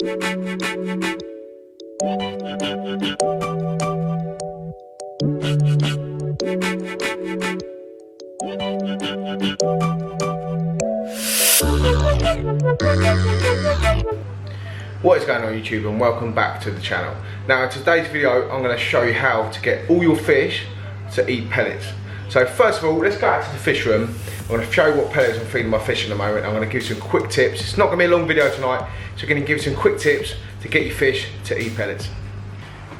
What is going on YouTube, and welcome back to the channel. Now in today's video I'm going to show you how to get all your fish to eat pellets. So first of all, let's go out to the fish room. I'm going to show you what pellets I'm feeding my fish at the moment. I'm going to give you some quick tips. It's not going to be a long video tonight, so I'm going to give you some quick tips to get your fish to eat pellets.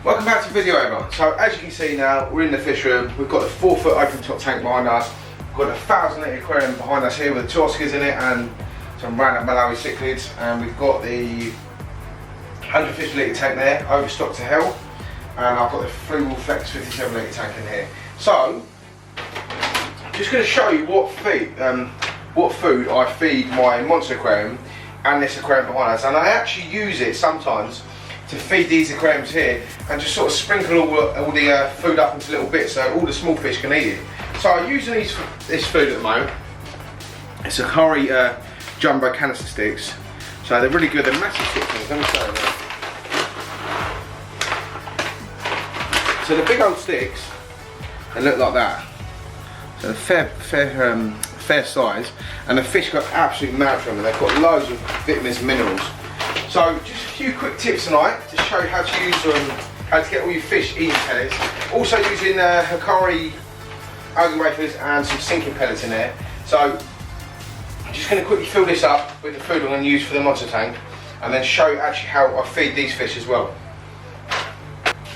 Welcome back to the video everyone. So as you can see now, we're in the fish room. We've got the 4-foot open top tank behind us. We've got a 1,000-litre aquarium behind us here with 2 Oscars in it and some random Malawi cichlids, and we've got the 150-litre tank there, overstocked to hell, and I've got the Fluval Flex 57-litre tank in here. So, I'm just going to show you what food I feed my monster aquarium and this aquarium behind us, and I actually use it sometimes to feed these aquariums here and just sort of sprinkle all the food up into little bits so all the small fish can eat it. So I'm using this food at the moment. It's a curry jumbo canister sticks. So they're really good, they're massive stick things, let me show you that. So the big old sticks, they look like that. So they're fair size, and the fish got absolutely mad from them. They've got loads of vitamins and minerals. So just a few quick tips tonight to show you how to use how to get all your fish eating pellets. Also using Hikari algae wafers and some sinking pellets in there. So I'm just going to quickly fill this up with the food I'm going to use for the monster tank, and then show you actually how I feed these fish as well.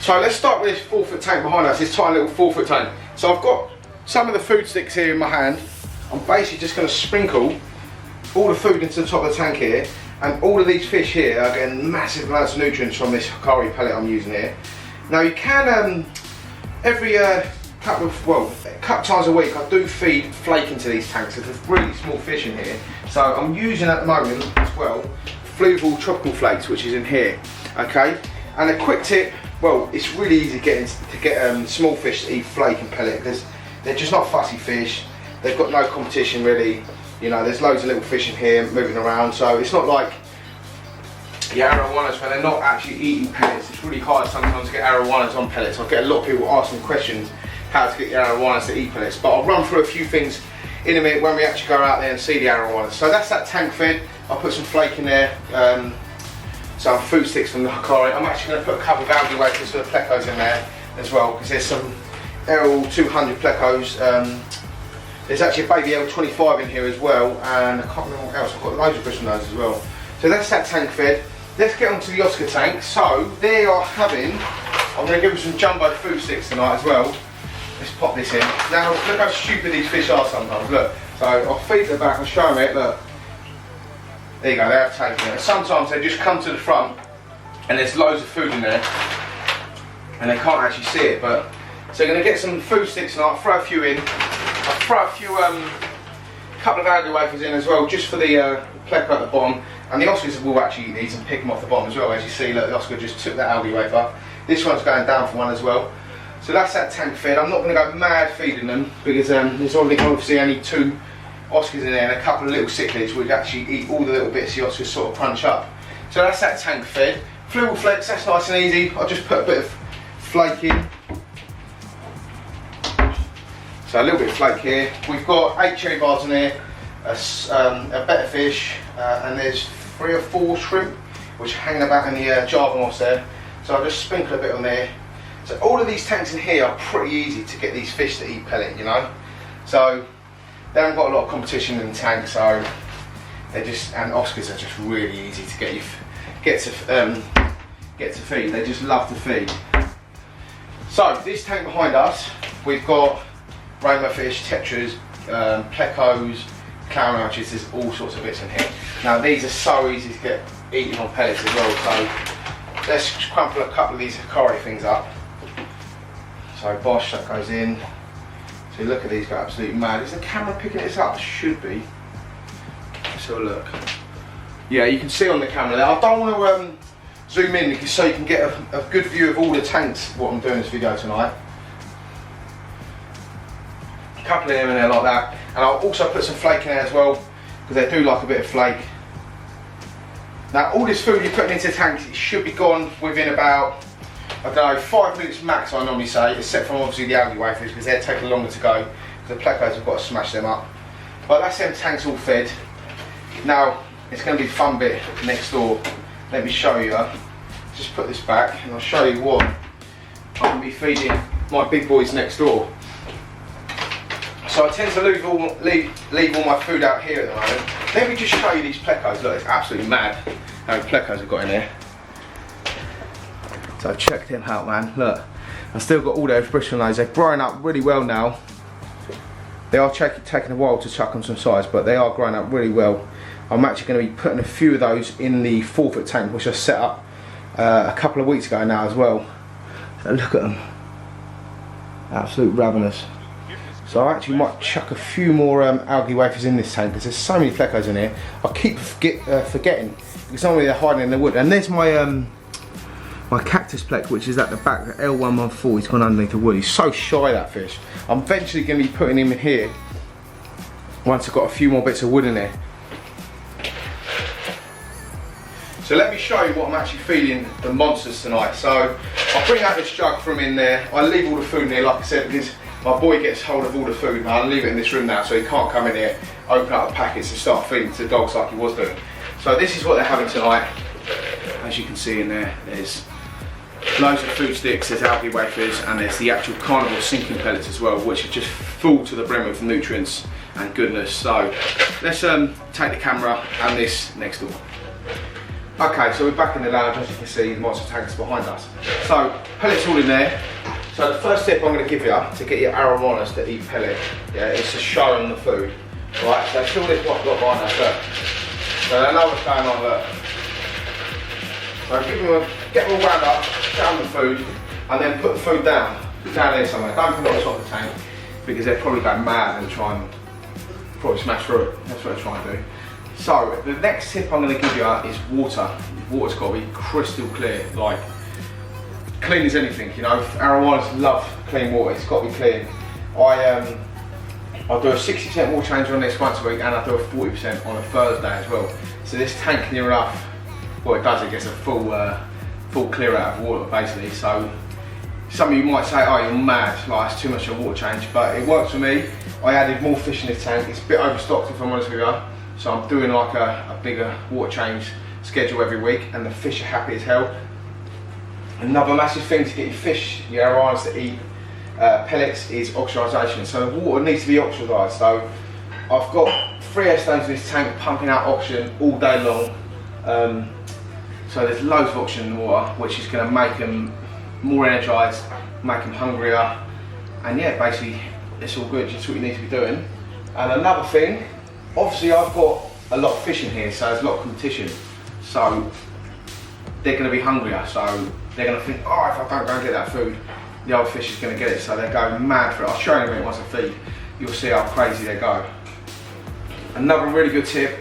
So let's start with this 4-foot tank behind us, this tiny little 4-foot tank. So I've got some of the food sticks here in my hand. I'm basically just going to sprinkle all the food into the top of the tank here, and all of these fish here are getting massive amounts of nutrients from this Hikari pellet I'm using here. Now you can, every couple times a week I do feed flake into these tanks. There's really small fish in here, so I'm using at the moment as well Fluval tropical flakes, which is in here. Okay, and a quick tip, well, it's really easy to get small fish to eat flake and pellet because they're just not fussy fish. They've got no competition really. You know, there's loads of little fish in here moving around, so it's not like the arowanas where they're not actually eating pellets. It's really hard sometimes to get arowanas on pellets. I get a lot of people asking questions how to get the arowanas to eat pellets, but I'll run through a few things in a minute when we actually go out there and see the arowanas. So that's that tank fed. I'll put some flake in there, some food sticks from the Hikari. I'm actually going to put a couple of algae wafers for the plecos in there as well, because there's some L200 plecos. There's actually a baby L25 in here as well, and I can't remember what else. I've got loads of fish on those as well. So that's that tank fed. Let's get onto the Oscar tank. So they are having, I'm going to give them some jumbo food sticks tonight as well. Let's pop this in. Now look how stupid these fish are sometimes, look. So I'll feed them back and show them it, look. There you go, they have taken it. Sometimes they just come to the front and there's loads of food in there and they can't actually see it, but so you're going to get some food sticks and I'll throw a few in. I'll throw a few, couple of algae wafers in as well, just for the pleco at the bottom, and the Oscars will actually eat these and pick them off the bottom as well. As you see, look, the Oscar just took that algae wafer. This one's going down for one as well. So that's that tank fed. I'm not going to go mad feeding them because there's obviously only 2 Oscars in there and a couple of little cichlids which actually eat all the little bits the Oscars sort of crunch up. So that's that tank fed. Fluval Flex, that's nice and easy. I'll just put a bit of flake in. So a little bit of flake here. We've got 8 cherry bars in there, a better fish, and there's 3 or 4 shrimp which are hanging about in the Java moss there. So I'll just sprinkle a bit on there. So all of these tanks in here are pretty easy to get these fish to eat pellet, you know. So they haven't got a lot of competition in the tank, so they just, and Oscars are just really easy to get to feed. They just love to feed. So this tank behind us, we've got rainbow fish, tetras, plecos, clown arches. There's all sorts of bits in here. Now these are so easy to get eaten on pellets as well. So let's crumple a couple of these Hikari things up. So bosh, that goes in. So look at these, go absolutely mad. Is the camera picking this up? Should be. Let's have a look. Yeah, you can see on the camera there. I don't want to zoom in so you can get a good view of all the tanks, what I'm doing in this video tonight. A couple of them in there like that. And I'll also put some flake in there as well, because they do like a bit of flake. Now all this food you're putting into the tank, it should be gone within about, I don't know, 5 minutes max I normally say, except from obviously the algae wafers because they're taking longer to go, because the plecos have got to smash them up. But that's them tanks all fed. Now it's going to be the fun bit next door. Let me show you. Just put this back and I'll show you what I'm going to be feeding my big boys next door. So I tend to leave all my food out here at the moment. Let me just show you these plecos. Look, it's absolutely mad how many plecos I've got in there. So check them out, man. Look, I've still got all their expression loads. They're growing up really well now. They are taking a while to chuck on some size, but they are growing up really well. I'm actually going to be putting a few of those in the 4-foot tank, which I set up a couple of weeks ago now as well. So look at them. Absolute ravenous. So I actually might chuck a few more algae wafers in this tank because there's so many plecos in here. I keep forgetting because normally they're hiding in the wood. And there's my my cactus plec, which is at the back, the L114. He's gone underneath the wood. He's so shy, that fish. I'm eventually going to be putting him in here once I've got a few more bits of wood in there. So let me show you what I'm actually feeding the monsters tonight. So I'll bring out this jug from in there. I leave all the food in there, like I said, because my boy gets hold of all the food. I'll leave it in this room now, so he can't come in here, open up the packets and start feeding to the dogs like he was doing. So this is what they're having tonight. As you can see in there, there's loads of food sticks, there's algae wafers, and there's the actual carnivore sinking pellets as well, which are just full to the brim of nutrients and goodness. So let's take the camera and this next door. Okay, so we're back in the lounge. As you can see, the monster tank is behind us. So pellets all in there. So the first tip I'm going to give you to get your arowanas to eat pellet, yeah, is to show them the food. Right, so fill this block behind us, look. So they know what's going on, look. So get them all wound up, show them the food, and then put the food down there somewhere. Don't put it on the top of the tank, because they're probably going mad and try and probably smash through it. That's what they're trying to do. So the next tip I'm going to give you is water. Water's got to be crystal clear, like clean as anything, you know. Arowanas love clean water, it's got to be clean. I do a 60% water change on this once a week, and I do a 40% on a Thursday as well. So this tank near enough, what it does, it gets a full clear out of water basically. So some of you might say, oh, you're mad, like it's too much of a water change, but it works for me. I added more fish in this tank. It's a bit overstocked if I'm honest with you. So I'm doing like a bigger water change schedule every week, and the fish are happy as hell. Another massive thing to get your fish, your arowanas to eat pellets, is oxidisation. So the water needs to be oxidised. So I've got 3 air stones in this tank pumping out oxygen all day long. So there's loads of oxygen in the water, which is going to make them more energised, make them hungrier, and yeah, basically it's all good. That's what you need to be doing. And another thing, obviously I've got a lot of fish in here, so there's a lot of competition. So they're going to be hungrier, so they're going to think, oh, if I don't go and get that food, the other fish is going to get it, so they're going mad for it. I'll show you in a minute once I feed, you'll see how crazy they go. Another really good tip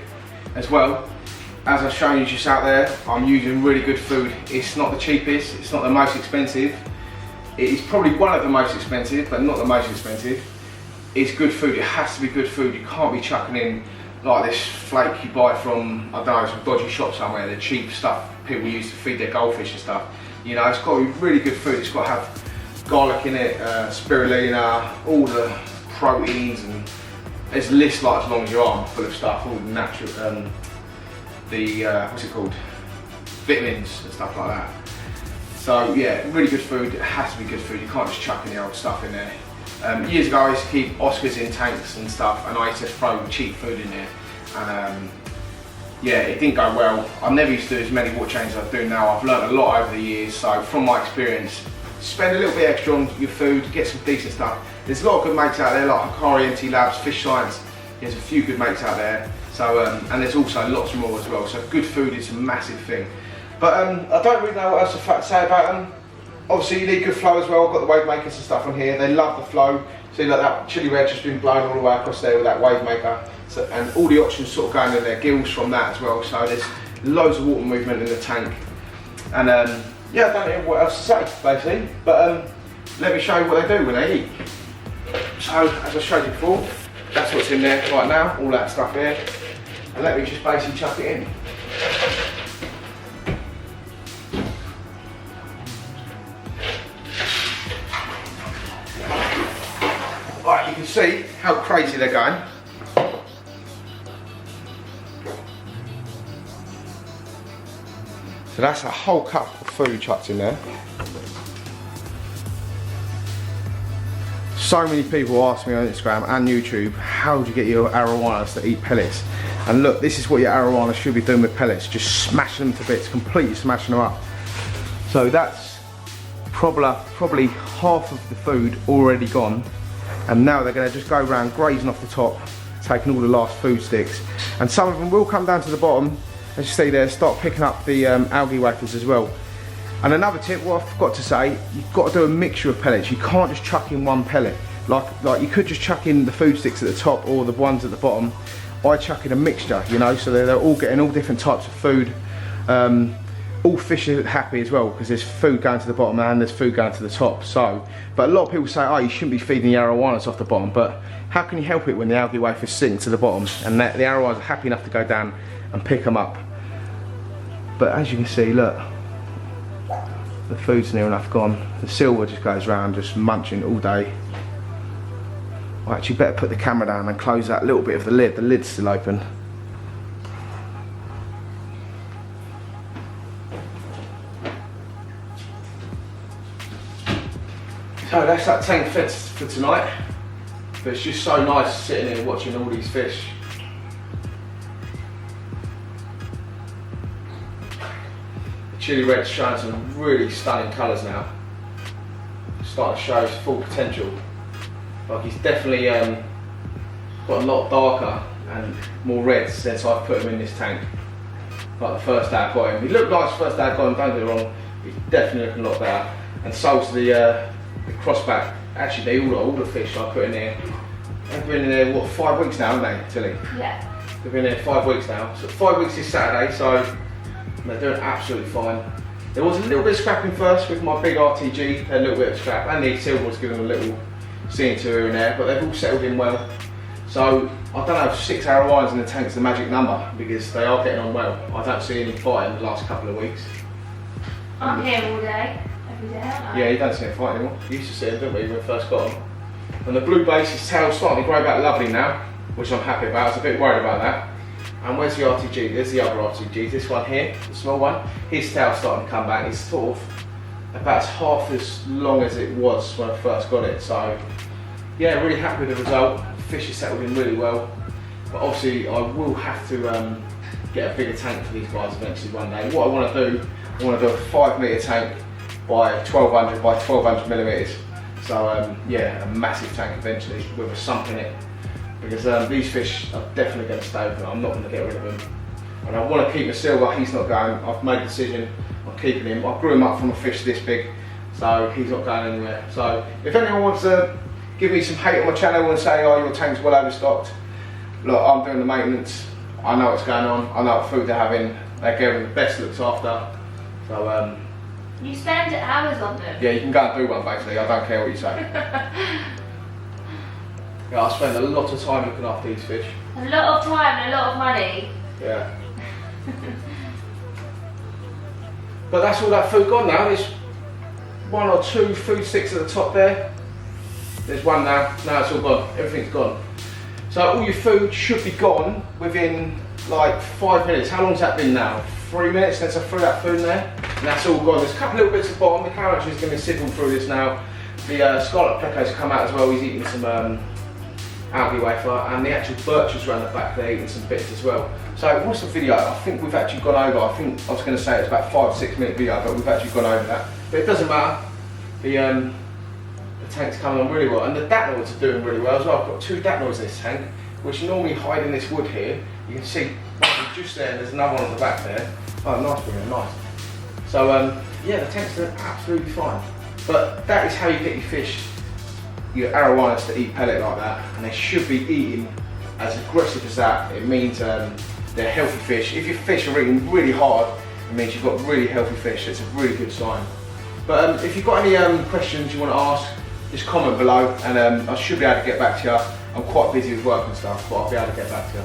as well, as I've shown you just out there, I'm using really good food. It's not the cheapest, it's not the most expensive. It is probably one of the most expensive, but not the most expensive. It's good food, it has to be good food. You can't be chucking in like this flake you buy from, I don't know, some dodgy shop somewhere, the cheap stuff people use to feed their goldfish and stuff. You know, it's got to be really good food. It's got to have garlic in it, spirulina, all the proteins, and there's a list like as long as your arm full of stuff, all the natural, what's it called, vitamins and stuff like that. So yeah, really good food. It has to be good food. You can't just chuck any old stuff in there. Years ago I used to keep Oscars in tanks and stuff, and I used to throw cheap food in there, and yeah, it didn't go well. I never used to do as many water changes as I do now. I've learned a lot over the years, so from my experience, spend a little bit extra on your food, get some decent stuff. There's a lot of good mates out there, like Hikari, NT Labs, Fish Science. There's a few good mates out there. So, and there's also lots more as well. So good food is a massive thing. But I don't really know what else to say about them. Obviously you need good flow as well. I've got the wave makers and stuff on here. They love the flow. See, like that chili red just been blown all the way across there with that wave maker. So, and all the oxygen sort of going in their gills from that as well. So there's loads of water movement in the tank. And yeah, I don't know what else to say basically. But let me show you what they do when they eat. So as I showed you before, that's what's in there right now, all that stuff here. And let me just basically chuck it in. can see how crazy they're going. So that's a whole cup of food chucked in there. So many people ask me on Instagram and YouTube, how do you get your arowanas to eat pellets? And look, this is what your arowanas should be doing with pellets, just smashing them to bits, completely smashing them up. So that's probably half of the food already gone. And now they're gonna just go around grazing off the top, taking all the last food sticks. And some of them will come down to the bottom, as you see there, start picking up the algae wafers as well. And another tip, what I forgot to say, you've got to do a mixture of pellets. You can't just chuck in one pellet. Like you could just chuck in the food sticks at the top or the ones at the bottom. I chuck in a mixture, you know, so they're all getting all different types of food. All fish are happy as well, because there's food going to the bottom and there's food going to the top. So, but a lot of people say, oh, you shouldn't be feeding the arowanas off the bottom, but how can you help it when the algae wafers sink to the bottom and the arowanas are happy enough to go down and pick them up? But as you can see, look, the food's near enough gone. The silver just goes around just munching all day. I actually better put the camera down and close that little bit of the lid. The lid's still open. So that's that tank fed for tonight. But it's just so nice sitting here watching all these fish. Chili red's showing some really stunning colours now. Starting to show his full potential. Like he's definitely got a lot darker and more reds since I've put him in this tank. Like the first day I got him. He looked nice the first day I got him, don't get me wrong. He's definitely looking a lot better. And so's the crossback. Actually, all the fish I put in there. They've been in there, what, 5 weeks now, haven't they, Tilly? Yeah. They've been in there 5 weeks now. So 5 weeks this Saturday, so they're doing absolutely fine. There was a little bit of scrapping first with my big RTG, a little bit of scrap, and the silver was giving them a little seeing to here and there, but they've all settled in well. So I don't know if 6 arowanas in the tank's the magic number, because they are getting on well. I don't see any fighting the last couple of weeks. I'm here all day, every day, aren't I? Yeah, you don't see them fight anymore. You used to see them, didn't we, when we first got them. And the blue base, his tail's starting to grow back lovely now, which I'm happy about. I was a bit worried about that. And where's the RTG? There's the other RTG, this one here, the small one. His tail's starting to come back. He's sort of about half as long as it was when I first got it. So yeah, really happy with the result. Fish has settled in really well. But obviously I will have to get a bigger tank for these guys eventually one day. What I want to do, I want to do a 5 metre tank by 1200 by 1200 millimetres. So yeah, a massive tank eventually with a sump in it. Because these fish are definitely going to stay with me. I'm not going to get rid of them. And I want to keep the silver, he's not going. I've made a decision on keeping him. I grew him up from a fish this big, so he's not going anywhere. So if anyone wants to give me some hate on my channel and say, oh, your tank's well overstocked, look, I'm doing the maintenance. I know what's going on. I know what food they're having. They're getting the best looks after. So you spend hours on them. yeah, you can go and do one basically. I don't care what you say. Yeah, I spend a lot of time looking after these fish. A lot of time and a lot of money. Yeah. But that's all that food gone now. There's 1 or 2 food sticks at the top there. There's one now. Now it's all gone. Everything's gone. So all your food should be gone within like 5 minutes. How long's that been now? 3 minutes since I threw that food in there. And that's all gone. There's a couple little bits at the bottom. The carrot is going to sizzle through this now. The scarlet pleco's come out as well. He's eating some algae wafer, and the actual birches around the back there eating some bits as well. So what's the video? I think we've actually gone over. I think I was going to say it's about 5 or 6 minute video, but we've actually gone over that. But it doesn't matter. The tank's coming on really well, and the datnoids are doing really well as well. I've got 2 datnoids in this tank, which normally hide in this wood here. You can see one just there, and there's another one on the back there. Oh, nice, brilliant, nice. So yeah, the tank's doing absolutely fine. But that is how you get your fish, your arowanas, to eat pellet like that, and they should be eating as aggressive as that. It means they're healthy fish. If your fish are eating really hard, it means you've got really healthy fish. It's a really good sign. But if you've got any questions you want to ask, just comment below, and I should be able to get back to you. I'm quite busy with work and stuff, but I'll be able to get back to you.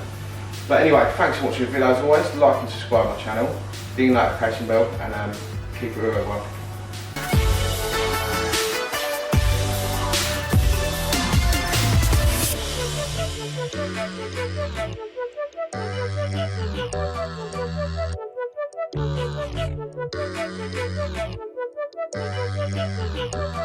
But anyway, thanks for watching the video as always. Like and subscribe to my channel, ding the notification bell, and keep it real, everyone. I?